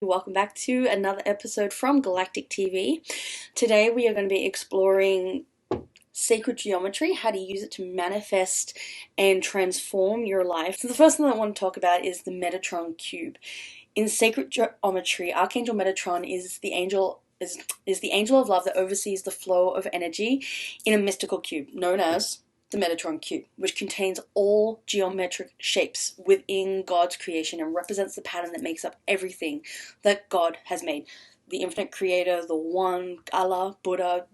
Welcome back to another episode from Galactic TV. Today we are going to be exploring sacred geometry, how to use it to manifest and transform your life. So the first thing I want to talk about is the Metatron Cube. In sacred geometry, Archangel Metatron is the angel of love that oversees the flow of energy in a mystical cube known as the Metatron Cube, which contains all geometric shapes within God's creation and represents the pattern that makes up everything that God has made. The infinite creator, the one, Allah, Buddha,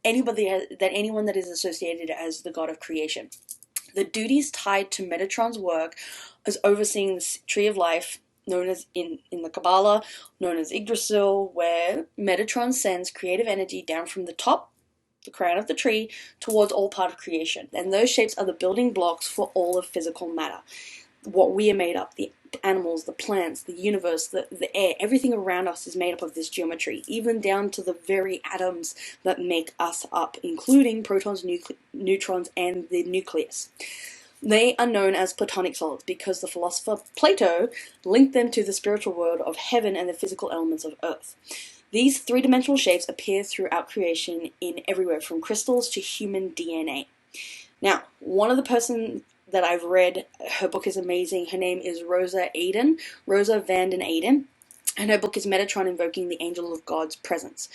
anyone that is associated as the God of creation. The duties tied to Metatron's work is overseeing the tree of life, known as in the Kabbalah, known as Yggdrasil, where Metatron sends creative energy down from the top, the crown of the tree, towards all part of creation. And those shapes are the building blocks for all of physical matter. What we are made up, the animals, the plants, the universe, the air, everything around us is made up of this geometry, even down to the very atoms that make us up, including protons, neutrons, and the nucleus. They are known as Platonic Solids because the philosopher Plato linked them to the spiritual world of heaven and the physical elements of earth. These three-dimensional shapes appear throughout creation in everywhere from crystals to human DNA. Now, one of the person that I've read, her book is amazing. Her name is Rosa van den Eyden, and her book is Metatron Invoking the Angel of God's Presence.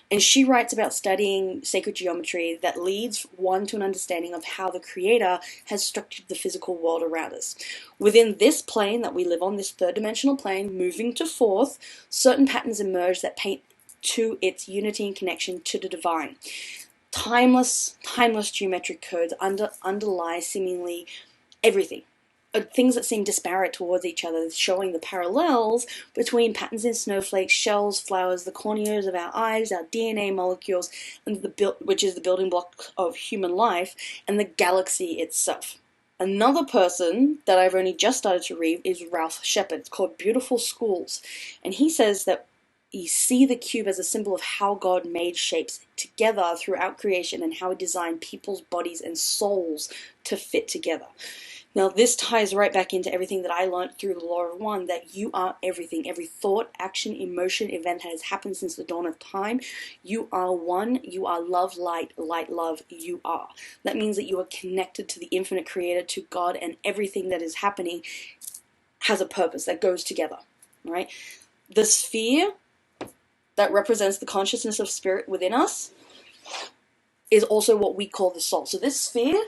And she writes about studying sacred geometry that leads one to an understanding of how the Creator has structured the physical world around us. Within this plane that we live on, this third-dimensional plane, moving to fourth, certain patterns emerge that paint to its unity and connection to the divine. Timeless geometric codes underlie seemingly everything. Things that seem disparate towards each other, showing the parallels between patterns in snowflakes, shells, flowers, the corneas of our eyes, our DNA molecules, and which is the building block of human life, and the galaxy itself. Another person that I've only just started to read is Ralph Shepard. It's called Beautiful Schools, and he says that you see the cube as a symbol of how God made shapes together throughout creation and how he designed people's bodies and souls to fit together. Now, this ties right back into everything that I learned through the Law of One, that you are everything. Every thought, action, emotion, event that has happened since the dawn of time. You are one. You are love, light, love. You are. That means that you are connected to the infinite creator, to God, and everything that is happening has a purpose that goes together, right? The sphere that represents the consciousness of spirit within us is also what we call the soul. So this sphere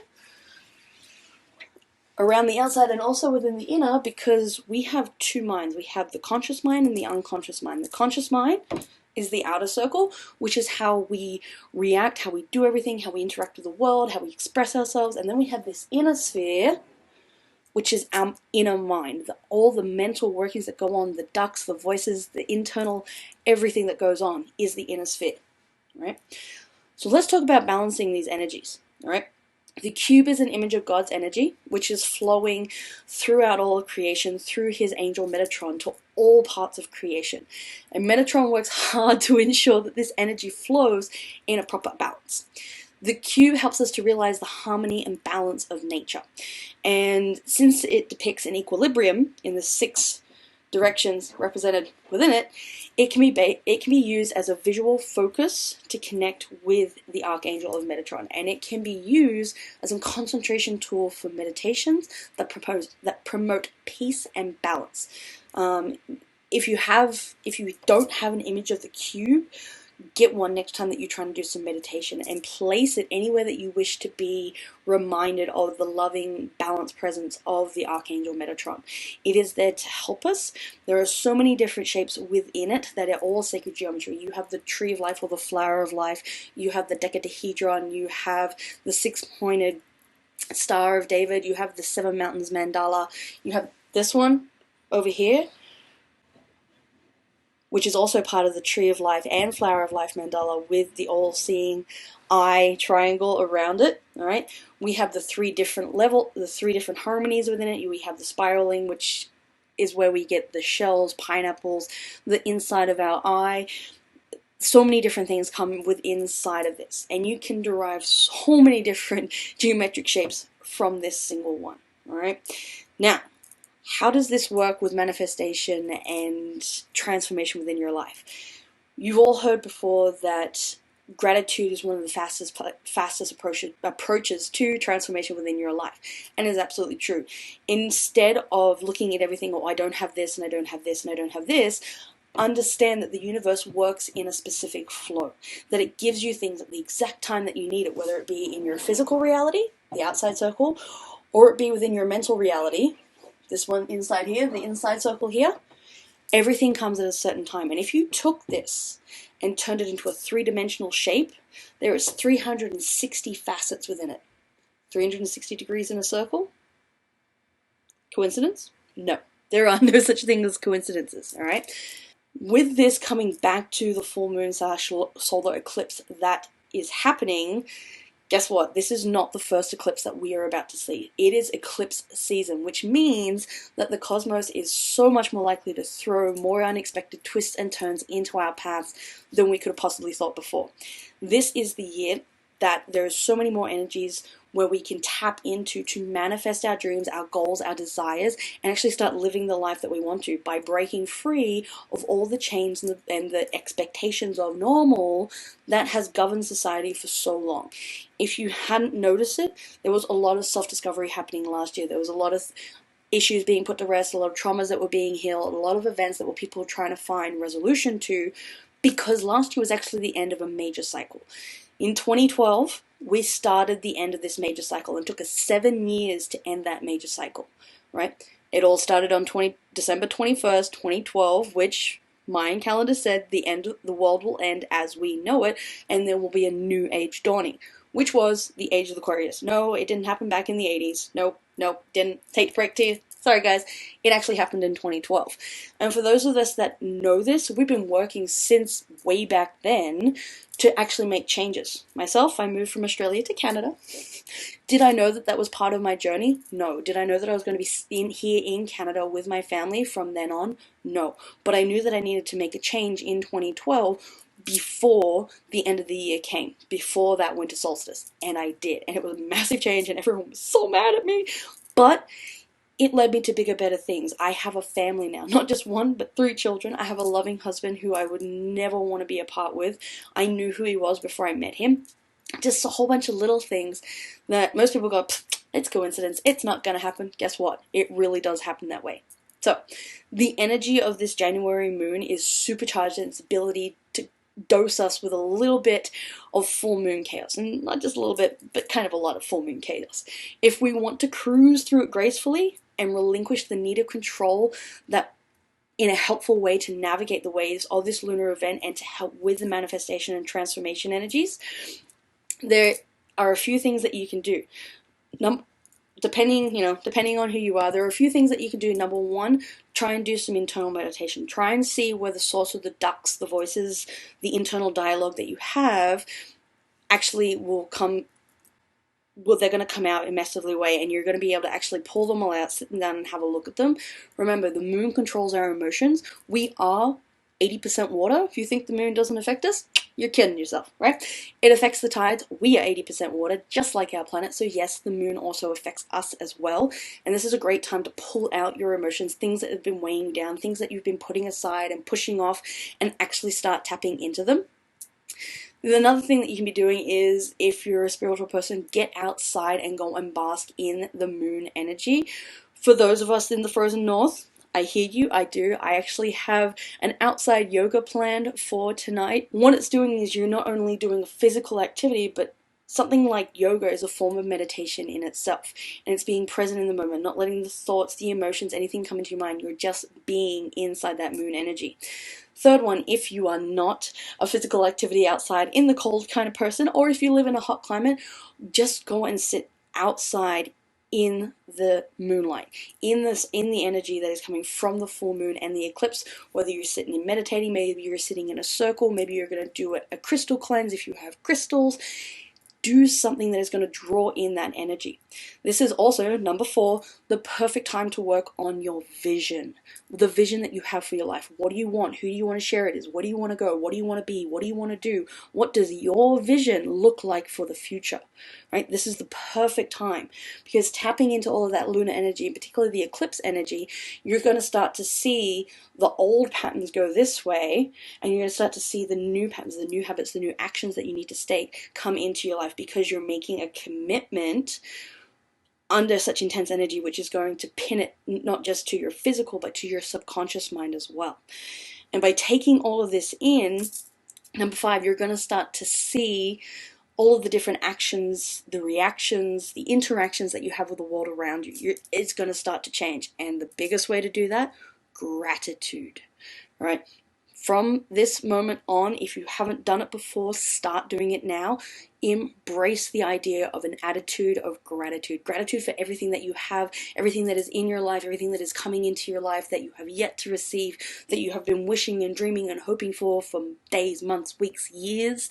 around the outside and also within the inner, because we have two minds. We have the conscious mind and the unconscious mind. The conscious mind is the outer circle, which is how we react, how we do everything, how we interact with the world, how we express ourselves. And then we have this inner sphere, which is our inner mind. All the mental workings that go on, the ducts, the voices, the internal, everything that goes on is the inner sphere, right? So let's talk about balancing these energies, all right? The cube is an image of God's energy, which is flowing throughout all of creation through his angel Metatron to all parts of creation. And Metatron works hard to ensure that this energy flows in a proper balance. The cube helps us to realize the harmony and balance of nature. And since it depicts an equilibrium in the 6 directions represented within it, it can be used as a visual focus to connect with the Archangel of Metatron, and it can be used as a concentration tool for meditations that promote peace and balance. If you don't have an image of the cube, get one next time that you're trying to do some meditation and place it anywhere that you wish to be reminded of the loving, balanced presence of the Archangel Metatron. It is there to help us. There are so many different shapes within it that are all sacred geometry. You have the tree of life or the flower of life. You have the dodecahedron. You have the 6-pointed Star of David. You have the 7 mountains mandala. You have this one over here, which is also part of the Tree of Life and Flower of Life mandala with the all-seeing eye triangle around it. All right, we have the 3 different harmonies within it. We have the spiraling, which is where we get the shells, pineapples, the inside of our eye. So many different things come within inside of this, and you can derive so many different geometric shapes from this single one. All right, now How does this work with manifestation and transformation within your life? You've all heard before that gratitude is one of the fastest approaches to transformation within your life, and it's absolutely true. Instead of looking at everything, oh, I don't have this, and I don't have this, and I don't have this, understand that the universe works in a specific flow, that it gives you things at the exact time that you need it, whether it be in your physical reality, the outside circle, or it be within your mental reality, this one inside here, the inside circle here. Everything comes at a certain time. And if you took this and turned it into a three-dimensional shape, there is 360 facets within it. 360 degrees in a circle? Coincidence? No. There are no such thing as coincidences, all right? With this coming back to the full moon / solar eclipse that is happening, guess what? This is not the first eclipse that we are about to see. It is eclipse season, which means that the cosmos is so much more likely to throw more unexpected twists and turns into our paths than we could have possibly thought before. This is the year that there are so many more energies where we can tap into to manifest our dreams, our goals, our desires, and actually start living the life that we want to by breaking free of all the chains and the expectations of normal that has governed society for so long. If you hadn't noticed it, there was a lot of self-discovery happening last year. There was a lot of issues being put to rest, a lot of traumas that were being healed, a lot of events that were people trying to find resolution to, because last year was actually the end of a major cycle. In 2012, we started the end of this major cycle and took us 7 years to end that major cycle, right? It all started on December 21st, 2012, which Mayan calendar said the world will end as we know it, and there will be a new age dawning, which was the age of the Aquarius. No, it didn't happen back in the 80s. Nope, didn't. Take the break to you. Sorry guys, it actually happened in 2012. And for those of us that know this, we've been working since way back then to actually make changes. Myself, I moved from Australia to Canada. Did I know that that was part of my journey? No. Did I know that I was going to be here in Canada with my family from then on? No. But I knew that I needed to make a change in 2012 before the end of the year came, before that winter solstice. And I did. And it was a massive change and everyone was so mad at me. But it led me to bigger, better things. I have a family now, not just one, but 3 children. I have a loving husband who I would never want to be apart with. I knew who he was before I met him. Just a whole bunch of little things that most people go, it's coincidence, it's not going to happen. Guess what? It really does happen that way. So, the energy of this January moon is supercharged in its ability to dose us with a little bit of full moon chaos. And not just a little bit, but kind of a lot of full moon chaos. If we want to cruise through it gracefully and relinquish the need of control that in a helpful way to navigate the waves of this lunar event and to help with the manifestation and transformation energies, there are a few things that you can do. Depending on who you are, there are a few things that you can do. Number one, try and do some internal meditation. Try and see where the source of the ducks, the voices, the internal dialogue that you have actually they're going to come out in a massively way, and you're going to be able to actually pull them all out, sit them down and have a look at them. Remember, the moon controls our emotions. We are 80% water. If you think the moon doesn't affect us, you're kidding yourself, right? It affects the tides. We are 80% water, just like our planet. So yes, the moon also affects us as well. And this is a great time to pull out your emotions, things that have been weighing down, things that you've been putting aside and pushing off, and actually start tapping into them. Another thing that you can be doing is, if you're a spiritual person, get outside and go and bask in the moon energy. For those of us in the frozen north, I hear you, I do. I actually have an outside yoga planned for tonight. What it's doing is you're not only doing a physical activity, but something like yoga is a form of meditation in itself. And it's being present in the moment, not letting the thoughts, the emotions, anything come into your mind. You're just being inside that moon energy. Third one, if you are not a physical activity outside in the cold kind of person, or if you live in a hot climate, just go and sit outside in the moonlight, in the energy that is coming from the full moon and the eclipse. Whether you're sitting and meditating, maybe you're sitting in a circle, maybe you're going to do a crystal cleanse if you have crystals. Do something that is going to draw in that energy. This is also, number 4, the perfect time to work on your vision. The vision that you have for your life. What do you want? Who do you want to share it as? Where do you want to go? What do you want to be? What do you want to do? What does your vision look like for the future? Right? This is the perfect time, because tapping into all of that lunar energy, and particularly the eclipse energy, you're going to start to see the old patterns go this way, and you're going to start to see the new patterns, the new habits, the new actions that you need to state come into your life, because you're making a commitment under such intense energy, which is going to pin it not just to your physical, but to your subconscious mind as well. And by taking all of this in, number 5, you're going to start to see all of the different actions, the reactions, the interactions that you have with the world around you. It's going to start to change. And the biggest way to do that, gratitude, right? From this moment on, if you haven't done it before, start doing it now. Embrace the idea of an attitude of gratitude. Gratitude for everything that you have, everything that is in your life, everything that is coming into your life that you have yet to receive, that you have been wishing and dreaming and hoping for days, months, weeks, years.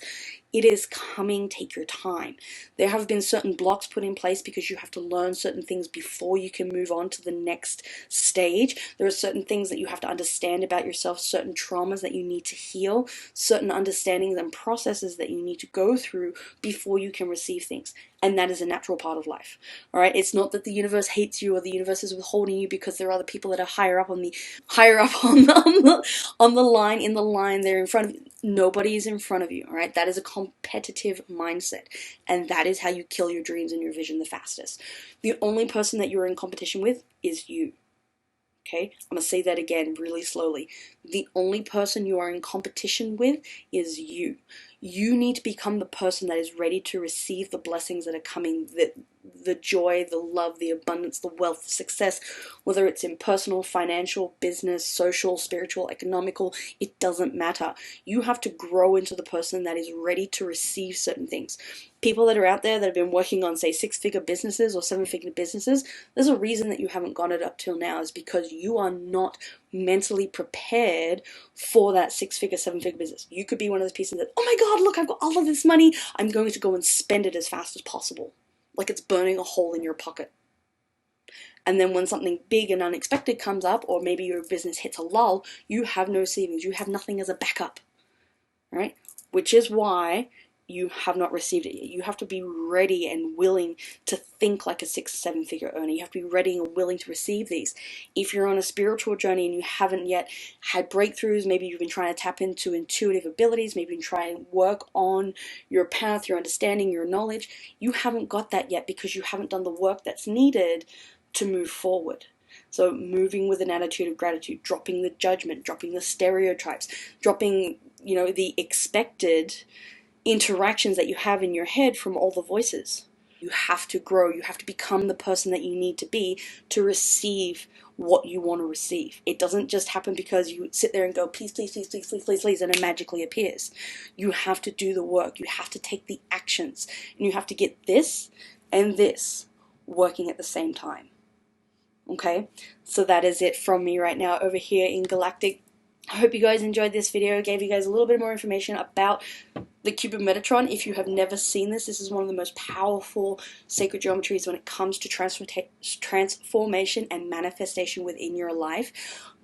It is coming. Take your time. There have been certain blocks put in place because you have to learn certain things before you can move on to the next stage. There are certain things that you have to understand about yourself, certain traumas that you need to heal, certain understandings and processes that you need to go through before you can receive things. And that is a natural part of life. All right. It's not that the universe hates you or the universe is withholding you because there are other people that are higher up on the line, in the line, they're in front of you. Nobody is in front of you. All right. That is a competitive mindset. And that is how you kill your dreams and your vision the fastest. The only person that you're in competition with is you. Okay, I'm going to say that again really slowly. The only person you are in competition with is you. You need to become the person that is ready to receive the blessings that are coming, the joy, the love, the abundance, the wealth, the success, whether it's in personal, financial, business, social, spiritual, economical, it doesn't matter. You have to grow into the person that is ready to receive certain things. People that are out there that have been working on, say, 6-figure businesses or 7-figure businesses, there's a reason that you haven't got it up till now, is because you are not mentally prepared for that 6-figure, 7-figure business. You could be one of those people that, oh my God, look, I've got all of this money. I'm going to go and spend it as fast as possible. Like it's burning a hole in your pocket. And then when something big and unexpected comes up, or maybe your business hits a lull, you have no savings. You have nothing as a backup, right? Which is why you have not received it yet. You have to be ready and willing to think like a 6-7-figure earner. You have to be ready and willing to receive these. If you're on a spiritual journey and you haven't yet had breakthroughs, maybe you've been trying to tap into intuitive abilities, maybe you've been trying to work on your path, your understanding, your knowledge, you haven't got that yet because you haven't done the work that's needed to move forward. So moving with an attitude of gratitude, dropping the judgment, dropping the stereotypes, dropping, the expected interactions that you have in your head from all the voices. You have to grow. You have to become the person that you need to be to receive what you want to receive. It doesn't just happen because you sit there and go, please, please, please, please, please, please, please, and it magically appears. You have to do the work. You have to take the actions. And you have to get this and this working at the same time. Okay? So that is it from me right now over here in Galactic. I hope you guys enjoyed this video. Gave you guys a little bit more information about the Cube of Metatron. If you have never seen this, this is one of the most powerful sacred geometries when it comes to transformation and manifestation within your life.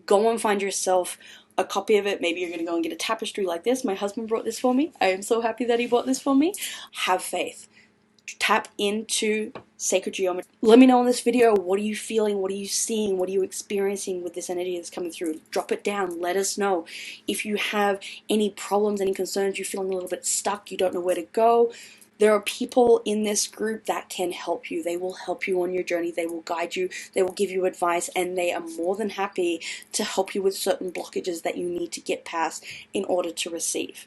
Go and find yourself a copy of it. Maybe you're going to go and get a tapestry like this. My husband brought this for me. I am so happy that he bought this for me. Have faith. Tap into sacred geometry. Let me know in this video, what are you feeling, what are you seeing, what are you experiencing with this energy that's coming through. Drop it down, let us know. If you have any problems, any concerns, you're feeling a little bit stuck, you don't know where to go, there are people in this group that can help you. They will help you on your journey, they will guide you, they will give you advice, and they are more than happy to help you with certain blockages that you need to get past in order to receive.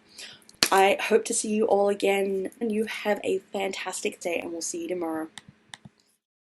I hope to see you all again, and you have a fantastic day, and we'll see you tomorrow.